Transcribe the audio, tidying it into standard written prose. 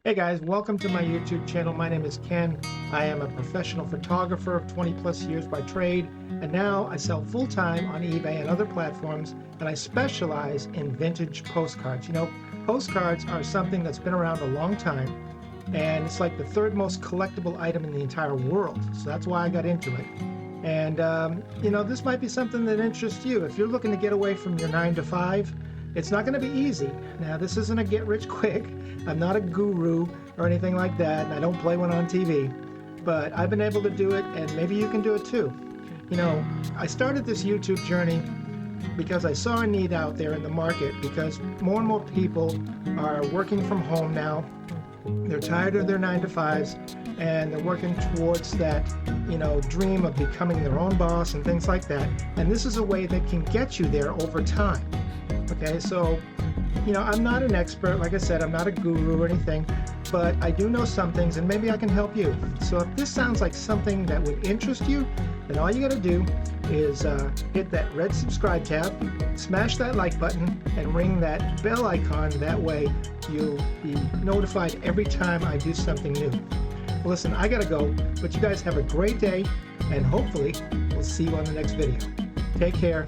Hey guys, welcome to my YouTube channel. My name is Ken. I am a professional photographer of 20 plus years by trade, and now I sell full-time on eBay and other platforms, and I specialize in vintage postcards. Postcards are something that's been around a long time, and it's like the third most collectible item in the entire world. So that's why I got into it. And, this might be something that interests you. If you're looking to get away from your 9 to 5, it's not going to be easy. Now, this isn't a get rich quick. I'm not a guru or anything like that, and I don't play one on TV. But I've been able to do it, and maybe you can do it too. I started this YouTube journey because I saw a need out there in the market, because more and more people are working from home now. They're tired of their 9 to 5s, and they're working towards that, dream of becoming their own boss and things like that. And this is a way that can get you there over time. Okay, so, I'm not an expert. Like I said, I'm not a guru or anything, but I do know some things, and maybe I can help you. So if this sounds like something that would interest you, then all you got to do is hit that red subscribe tab, smash that like button, and ring that bell icon. That way you'll be notified every time I do something new. Well, listen, I got to go, but you guys have a great day, and hopefully we'll see you on the next video. Take care.